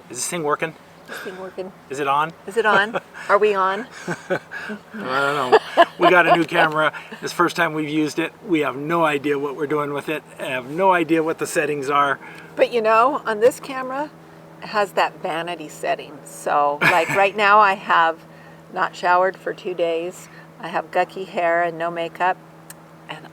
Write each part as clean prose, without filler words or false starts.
Is this thing working? This thing working. Is it on? Is it on? Are we on? I don't know. We got a new camera. It's the first time we've used it. We have no idea what we're doing with it. I have no idea what the settings are. But you know, on this camera, it has that vanity setting. So like right now I have not showered for 2 days. I have gucky hair and no makeup. And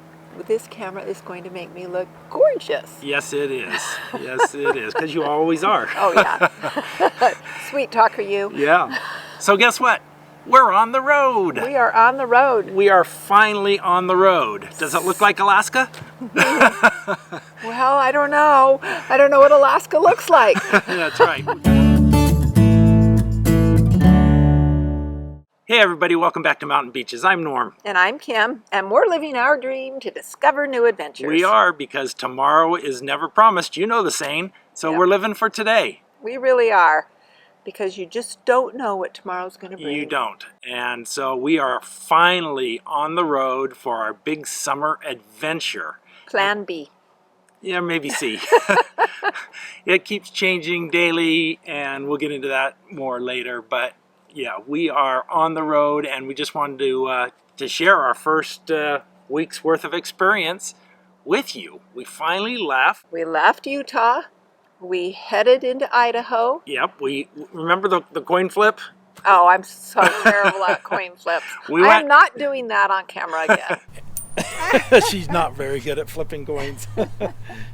this camera is going to make me look gorgeous. Yes, it is. Yes, it is. Because you always are. Oh, yeah. Sweet talker, you. Yeah. So guess what? We're on the road. We are on the road. We are finally on the road. Does it look like Alaska? Well, I don't know. I don't know what Alaska looks like. That's right. Hey everybody, welcome back to Mountain Beaches. I'm Norm. And I'm Kim, and we're living our dream to discover new adventures. We are, because tomorrow is never promised. You know the saying. So We're living for today. We really are, because you just don't know what tomorrow's going to bring. You don't. And so we are finally on the road for our big summer adventure. Plan B. Yeah, maybe C. It keeps changing daily, and we'll get into that more later. But yeah, we are on the road, and we just wanted to share our first week's worth of experience with you. We finally left. We left Utah. We headed into Idaho. Yep. We remember the coin flip. Oh, I'm so terrible at coin flips. I'm not doing that on camera again. She's not very good at flipping coins.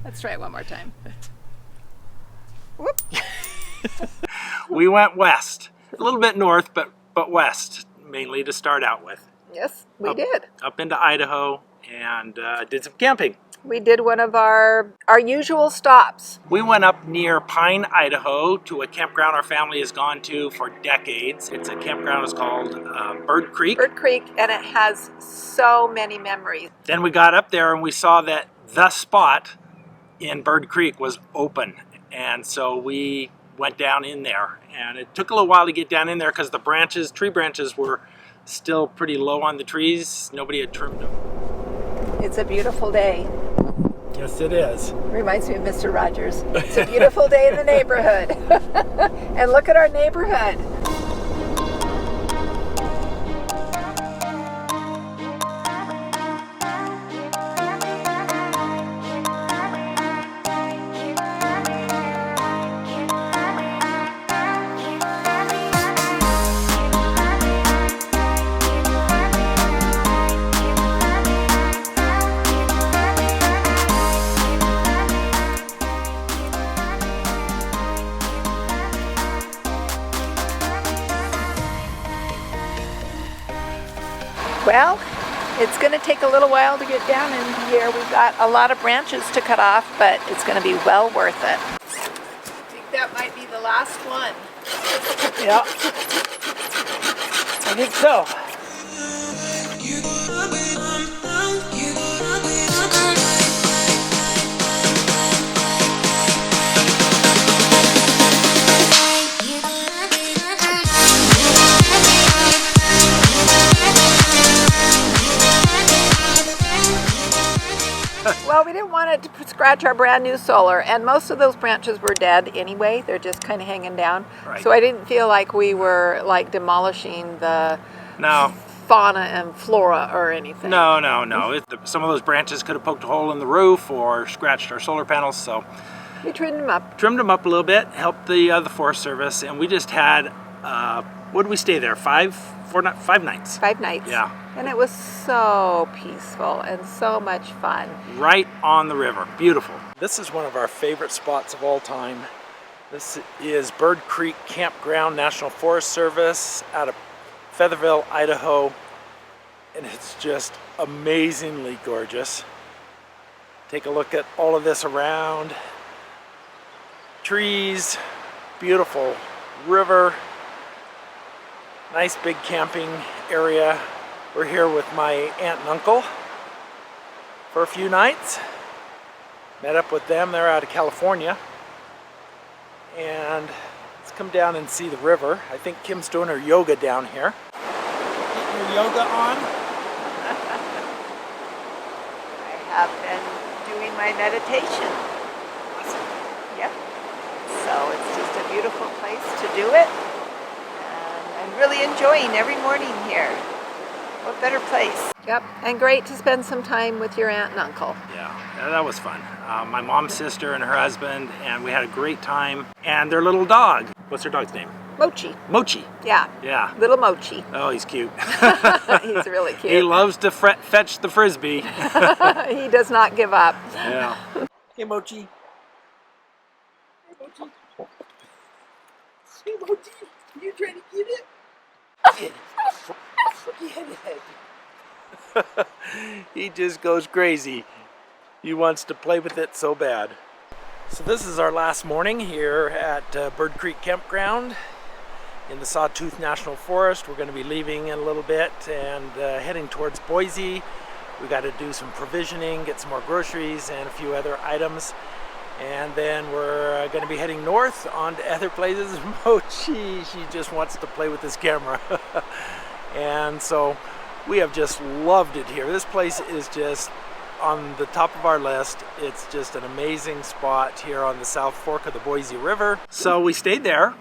Let's try it one more time. Whoop. We went west. A little bit north, but west, mainly to start out with. Yes, we did. Up into Idaho, and did some camping. We did one of our usual stops. We went up near Pine, Idaho, to a campground our family has gone to for decades. It's a campground. It's called Bird Creek. Bird Creek, and it has so many memories. Then we got up there and we saw that the spot in Bird Creek was open, and so we went down in there, and it took a little while to get down in there because the tree branches were still pretty low on the trees. Nobody had trimmed them. It's a beautiful day. Yes, it is. Reminds me of Mr. Rogers. It's a beautiful day in the neighborhood. And look at our neighborhood. Well, it's going to take a little while to get down in here. We've got a lot of branches to cut off, but it's going to be well worth it. I think that might be the last one. Yeah, I think so. Well, we didn't want it to scratch our brand new solar, and most of those branches were dead anyway. They're just kind of hanging down. Right. So I didn't feel like we were like demolishing the fauna and flora or anything. No. Some of those branches could have poked a hole in the roof or scratched our solar panels, so we trimmed them up. Trimmed them up a little bit, helped the Forest Service, and we just had, what did we stay there? 5 nights. 5 nights. Yeah. And it was so peaceful and so much fun. Right on the river. Beautiful. This is one of our favorite spots of all time. This is Bird Creek Campground, National Forest Service out of Featherville, Idaho. And it's just amazingly gorgeous. Take a look at all of this around. Trees, beautiful river, nice big camping area. We're here with my aunt and uncle for a few nights. Met up with them. They're out of California. And let's come down and see the river. I think Kim's doing her yoga down here. Getting your yoga on? I have been doing my meditation. Awesome. Yep. So it's just a beautiful to do it. And I'm really enjoying every morning here. What better place? Yep, and great to spend some time with your aunt and uncle. Yeah, that was fun. My mom's sister and her husband, and we had a great time. And their little dog. What's their dog's name? Mochi. Mochi. Yeah. Yeah. Little Mochi. Oh, he's cute. He's really cute. He loves to fetch the frisbee. He does not give up. Yeah. Hey, Mochi. Hey, Mochi. Hey, Mochi. You trying to get it? Yeah. He just goes crazy. He wants to play with it so bad. So this is our last morning here at Bird Creek Campground in the Sawtooth National Forest. We're going to be leaving in a little bit and heading towards Boise. We got to do some provisioning, get some more groceries and a few other items. And then we're going to be heading north on to other places. Mochi, she just wants to play with this camera. And so we have just loved it here. This place is just on the top of our list. It's just an amazing spot here on the South Fork of the Boise River. So we stayed there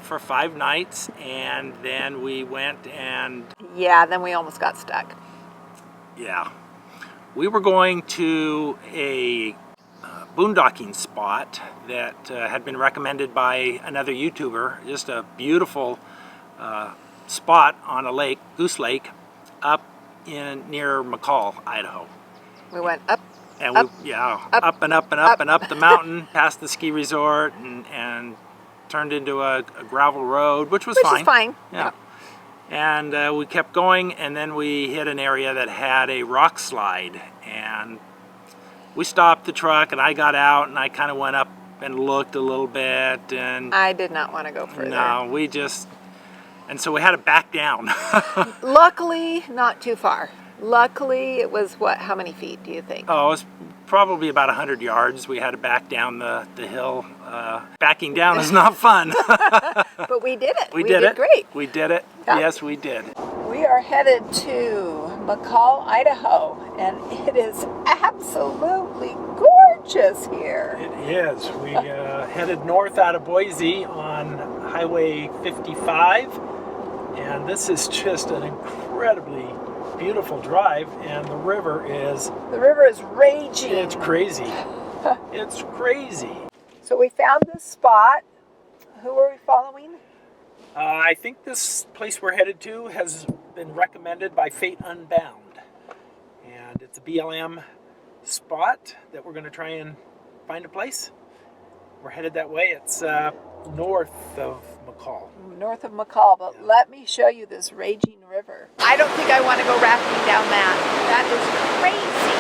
for 5 nights, and then we went and... Yeah, then we almost got stuck. Yeah. We were going to a boondocking spot that had been recommended by another YouTuber. Just a beautiful spot on a lake, Goose Lake, up near McCall, Idaho. We went up, and up, we, yeah, up, up and up and up and up the mountain, past the ski resort, and turned into a gravel road, which was fine. Which is fine. Yeah. And we kept going, and then we hit an area that had a rock slide, and we stopped the truck, and I got out, and I kind of went up and looked a little bit, and I did not want to go further. no, and so we had to back down. Luckily, not too far. Luckily, it was what? How many feet do you think? Oh, it was probably about 100 yards. We had to back down the hill. Backing down is not fun. But we did it. We did it. Great. We did it. Yeah. Yes, we did. We are headed to McCall, Idaho, and it is absolutely gorgeous here. It is. We headed north out of Boise on Highway 55, and this is just an incredibly beautiful drive, and the river is raging. It's crazy. It's crazy. So we found this spot. Who are we following? I think this place we're headed to has been recommended by Fate Unbound, and it's a BLM spot that we're going to try and find a place. We're headed that way. It's north of McCall. North of McCall, but let me show you this raging river. I don't think I want to go rafting down that. That is crazy.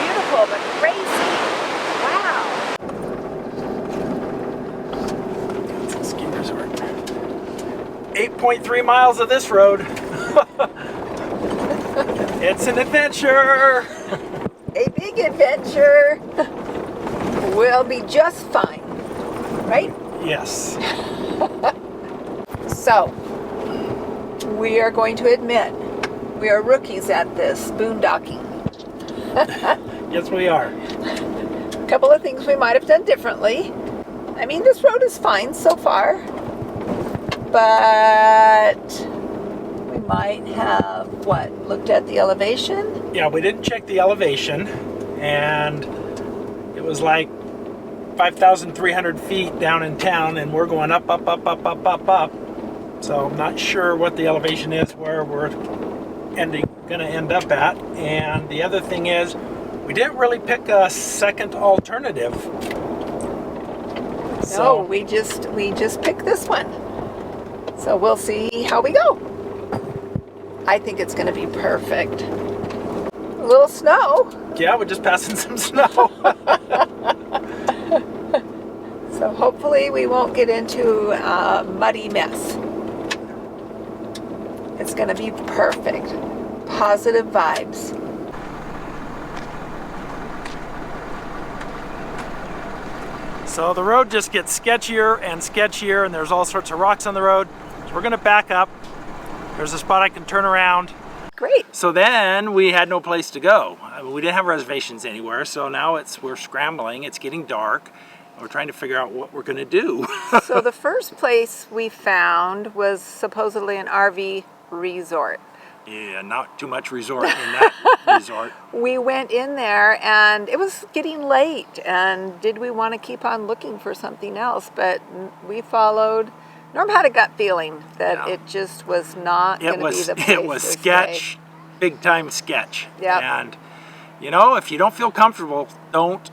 Beautiful, but crazy. Wow. It's a ski resort. 8.3 miles of this road. It's an adventure. A big adventure. We'll be just fine, right? Yes. So, we are going to admit we are rookies at this boondocking. Yes, we are. A couple of things we might have done differently. I mean, this road is fine so far, but we might have, looked at the elevation? Yeah, we didn't check the elevation, and it was like 5,300 feet down in town, and we're going up, up, up, up, up, up, up. So I'm not sure what the elevation is where we're going to end up at. And the other thing is, we didn't really pick a second alternative. No, we just picked this one. So we'll see how we go. I think it's going to be perfect. A little snow. Yeah, we're just passing some snow. So hopefully we won't get into a muddy mess. It's going to be perfect. Positive vibes. So the road just gets sketchier and sketchier, and there's all sorts of rocks on the road. So we're going to back up. There's a spot I can turn around. Great. So then we had no place to go. We didn't have reservations anywhere, so now we're scrambling. It's getting dark, We're trying to figure out what we're going to do. So the first place we found was supposedly an RV resort. Yeah, not too much resort in that resort. We went in there and it was getting late, and did we want to keep on looking for something else? But we followed. Norm had a gut feeling that it just was not going to be the place. It was to sketch, stay. Big time sketch. Yep. And you know, if you don't feel comfortable, don't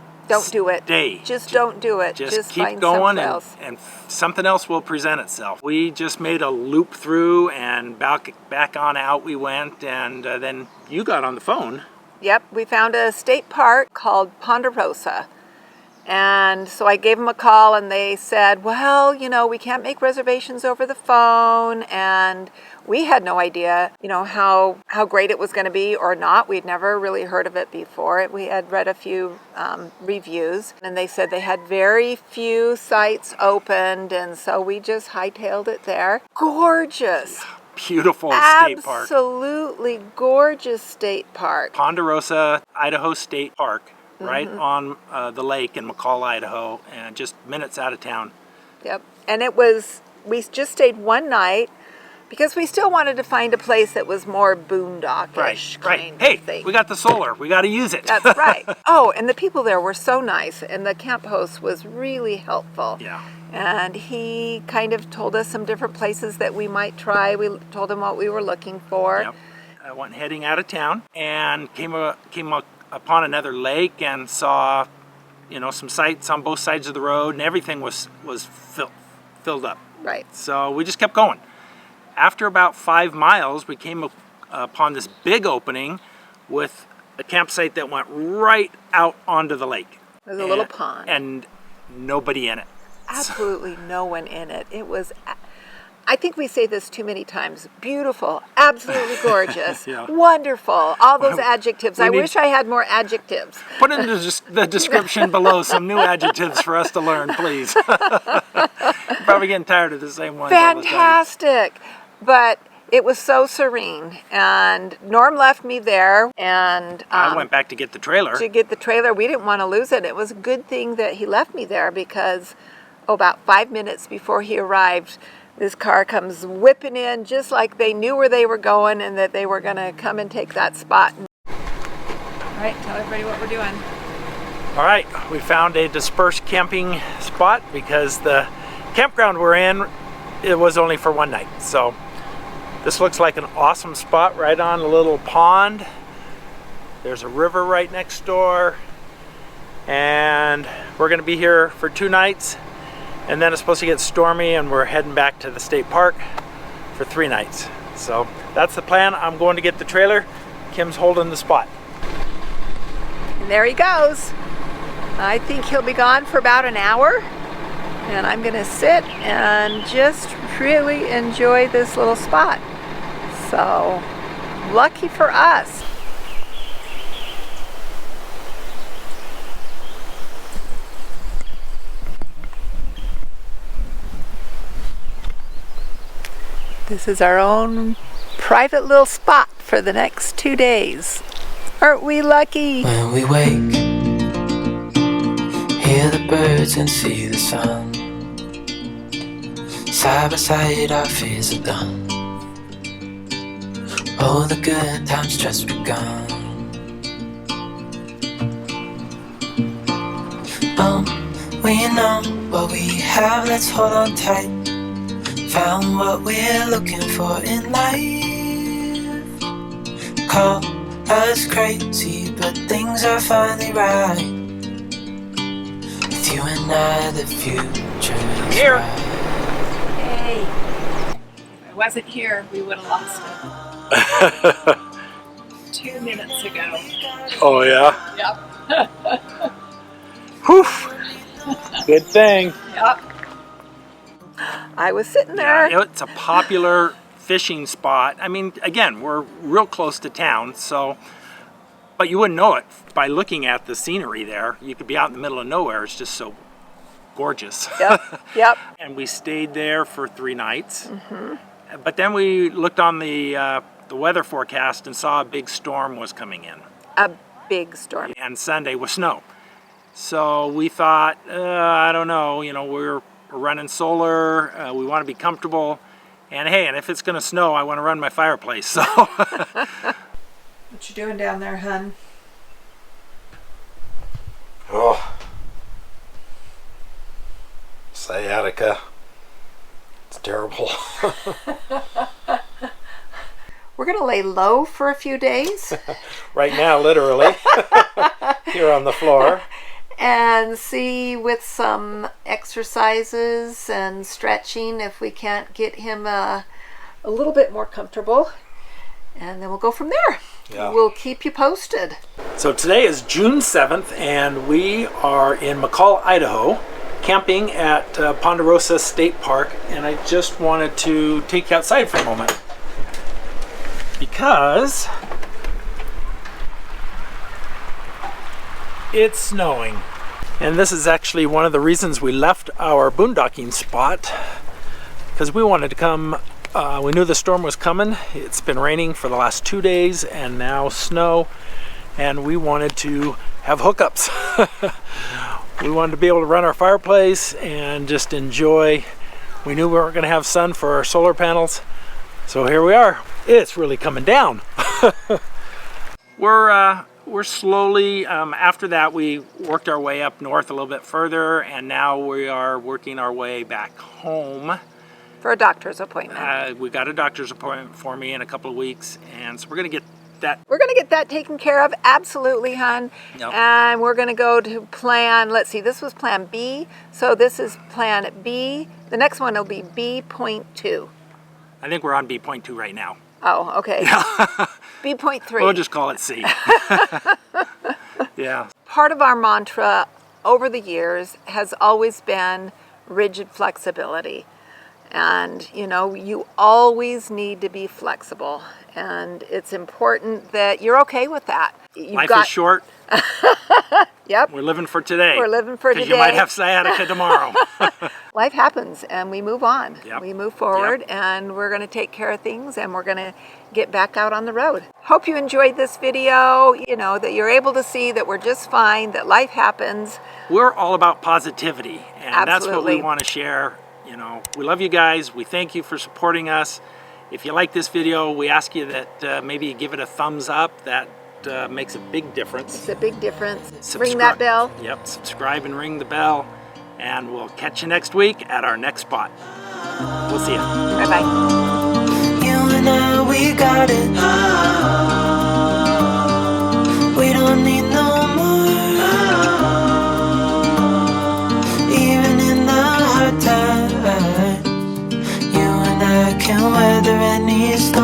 do it. Stay. Just don't do it. Just find keep going, else. and something else will present itself. We just made a loop through, and back on out we went, and then you got on the phone. Yep, we found a state park called Ponderosa. And so I gave them a call, and they said, well, you know, we can't make reservations over the phone. And we had no idea, you know, how great it was going to be or not. We'd never really heard of it before. We had read a few reviews, and they said they had very few sites opened. And so we just hightailed it there. Gorgeous. Beautiful state park. Absolutely gorgeous state park. Ponderosa, Idaho State Park. Right on the lake in McCall, Idaho, and just minutes out of town. Yep. And we just stayed one night because we still wanted to find a place that was more boondockish kind of thing. We got the solar. We got to use it. That's right. Oh, and the people there were so nice, and the camp host was really helpful. Yeah. And he kind of told us some different places that we might try. We told him what we were looking for. Yep. I went heading out of town and came upon another lake and saw, you know, some sites on both sides of the road, and everything was filled up. Right. So we just kept going. After about 5 miles, we came upon this big opening with a campsite that went right out onto the lake. There's a little pond. And nobody in it. Absolutely no one in it. It was, I think we say this too many times, beautiful, absolutely gorgeous, wonderful, all those adjectives. I wish I had more adjectives. Put in the description below some new adjectives for us to learn, please. Probably getting tired of the same ones. Fantastic. But it was so serene, and Norm left me there, and I went back to get the trailer. We didn't want to lose it. It was a good thing that he left me there because about 5 minutes before he arrived, this car comes whipping in just like they knew where they were going and that they were going to come and take that spot. All right, tell everybody what we're doing. All right, we found a dispersed camping spot because the campground we're in, it was only for one night. So this looks like an awesome spot right on a little pond. There's a river right next door, and we're going to be here for 2 nights. And then it's supposed to get stormy, and we're heading back to the state park for 3 nights. So that's the plan. I'm going to get the trailer. Kim's holding the spot. And there he goes. I think he'll be gone for about an hour. And I'm going to sit and just really enjoy this little spot. So lucky for us. This is our own private little spot for the next 2 days. Aren't we lucky? When we wake, hear the birds and see the sun. Side by side our fears are done. Oh, the good times just begun. We know what we have, let's hold on tight. Found what we're looking for in life. Call us crazy, but things are finally right. With you and I, the future is Here. bright. Hey. If I wasn't here, we would have lost it. 2 minutes ago. Oh yeah? Yep. Whew. Good thing. Yep. I was sitting there. Yeah, it's a popular fishing spot. I mean, again, we're real close to town, so, but you wouldn't know it by looking at the scenery there. You could be out in the middle of nowhere. It's just so gorgeous. Yep, yep. And we stayed there for 3 nights. Mm-hmm. But then we looked on the weather forecast and saw a big storm was coming in. A big storm. And Sunday was snow. So we thought, I don't know, you know, we're running solar, we want to be comfortable, and hey, and if it's going to snow, I want to run my fireplace. So What you doing down there, hun? oh, sciatica. It's terrible. We're going to lay low for a few days. Right now, literally, here on the floor. And see with some exercises and stretching if we can't get him a little bit more comfortable. And then we'll go from there. Yeah. We'll keep you posted. So today is June 7th, and we are in McCall, Idaho, camping at Ponderosa State Park. And I just wanted to take you outside for a moment, because it's snowing. And this is actually one of the reasons we left our boondocking spot, because we wanted to come, we knew the storm was coming. It's been raining for the last 2 days and now snow, and we wanted to have hookups. We wanted to be able to run our fireplace and just enjoy. We knew we weren't going to have sun for our solar panels, so here we are. It's really coming down. We're slowly, after that we worked our way up north a little bit further, and now we are working our way back home. For a doctor's appointment. We got a doctor's appointment for me in a couple of weeks, and so we're going to get that. We're going to get that taken care of, absolutely, hun. Yep. And we're going to go to plan, let's see, this was plan B, so this is plan B. The next one will be B.2. I think we're on B.2 right now. Oh, okay. B.3. We'll just call it C. Yeah. Part of our mantra over the years has always been rigid flexibility. And, you know, you always need to be flexible. And it's important that you're okay with that. Life is short. Yep. We're living for today. We're living for today. Because you might have sciatica tomorrow. Life happens, and we move on. Yep. We move forward, Yep. and we're going to take care of things, and we're going to get back out on the road. Hope you enjoyed this video, you know, that you're able to see that we're just fine, that life happens. We're all about positivity, and that's what we Absolutely. want to share. You know, we love you guys. We thank you for supporting us. If you like this video, we ask you that maybe you give it a thumbs up. That makes a big difference. It's a big difference. Subscri- Ring that bell. Yep, subscribe and ring the bell. And we'll catch you next week at our next spot. We'll see you. Bye-bye. You and I, we got it. We don't need no more. Even in the hard times, you and I can weather any storm.